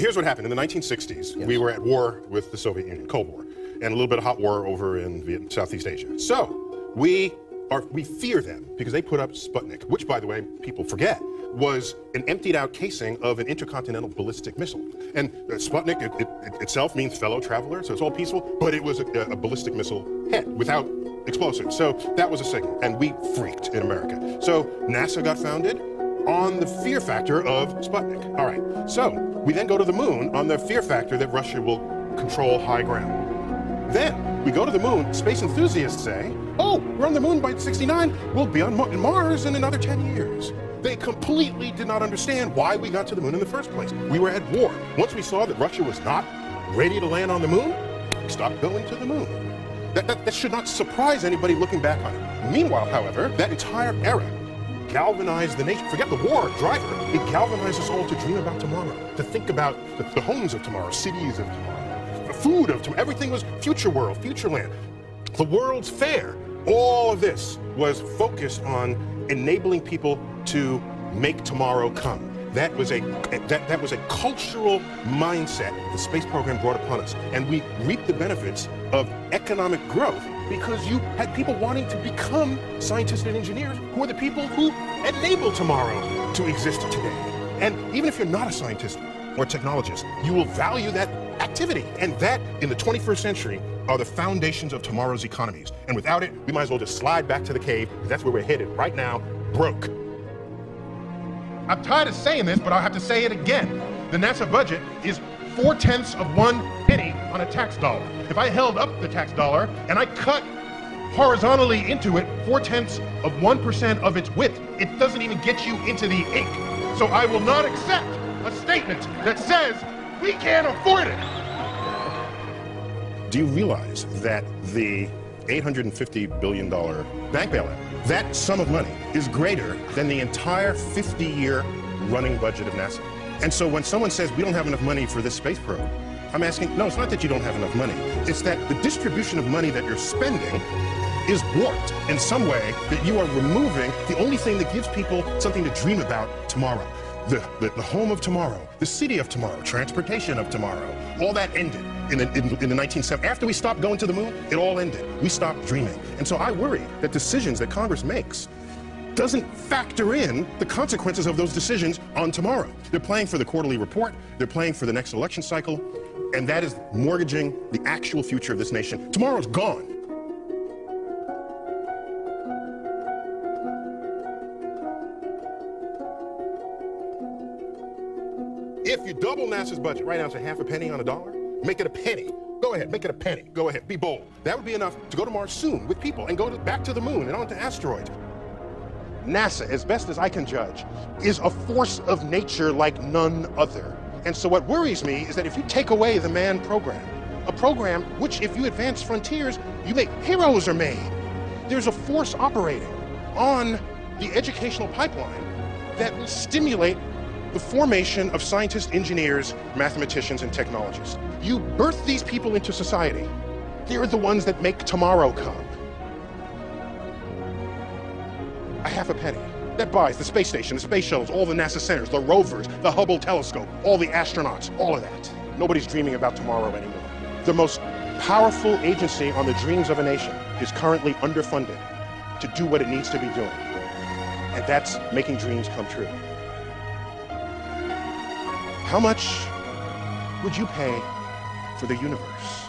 here's what happened. In the 1960s, we were at war with the Soviet Union, Cold War, and a little bit of hot war over in Southeast Asia. So we fear them because they put up Sputnik, which, by the way, people forget, was an emptied out casing of an intercontinental ballistic missile. And Sputnik itself means fellow traveler, so it's all peaceful, but it was a ballistic missile head without explosives. So that was a signal, and we freaked in America. So NASA got founded on the fear factor of Sputnik. All right, so we then go to the moon on the fear factor that Russia will control high ground. Then we go to the moon, space enthusiasts say, oh, we're on the moon by 69, we'll be on Mars in another 10 years. They completely did not understand why we got to the moon in the first place. We were at war. Once we saw that Russia was not ready to land on the moon, we stopped going to the moon. That should not surprise anybody looking back on it. Meanwhile, however, that entire era galvanized the nation. Forget the war driver. It galvanized us all to dream about tomorrow, to think about the homes of tomorrow, cities of tomorrow, the food of tomorrow. Everything was future world, future land. The World's Fair. All of this was focused on enabling people to make tomorrow come. That was a cultural mindset the space program brought upon us. And we reaped the benefits of economic growth because you had people wanting to become scientists and engineers who are the people who enable tomorrow to exist today. And even if you're not a scientist or technologist, you will value that activity. And that, in the 21st century, are the foundations of tomorrow's economies. And without it, we might as well just slide back to the cave, because that's where we're headed right now, broke. I'm tired of saying this, but I'll have to say it again. The NASA budget is 4/10 of 1 penny on a tax dollar. If I held up the tax dollar and I cut horizontally into it 4/10 of 1% of its width, it doesn't even get you into the ink. So I will not accept a statement that says we can't afford it. Do you realize that the $850 billion bank bailout, that sum of money is greater than the entire 50-year running budget of NASA? And so when someone says we don't have enough money for this space probe, I'm asking, no, it's not that you don't have enough money. It's that the distribution of money that you're spending is warped in some way, that you are removing the only thing that gives people something to dream about tomorrow. The home of tomorrow, the city of tomorrow, transportation of tomorrow, all that ended in the 1970s. After we stopped going to the moon, it all ended. We stopped dreaming. And so I worry that decisions that Congress makes doesn't factor in the consequences of those decisions on tomorrow. They're playing for the quarterly report, they're playing for the next election cycle, and that is mortgaging the actual future of this nation. Tomorrow's gone. If you double NASA's budget right now to half a penny on a dollar, make it a penny. Go ahead, make it a penny. Go ahead, be bold. That would be enough to go to Mars soon with people and go back to the moon and onto asteroids. NASA, as best as I can judge, is a force of nature like none other. And so what worries me is that if you take away the manned program, a program which, if you advance frontiers, you make heroes are made. There's a force operating on the educational pipeline that will stimulate the formation of scientists, engineers, mathematicians, and technologists. You birth these people into society. They're the ones that make tomorrow come. A half a penny. That buys the space station, the space shuttles, all the NASA centers, the rovers, the Hubble telescope, all the astronauts, all of that. Nobody's dreaming about tomorrow anymore. The most powerful agency on the dreams of a nation is currently underfunded to do what it needs to be doing. And that's making dreams come true. How much would you pay for the universe?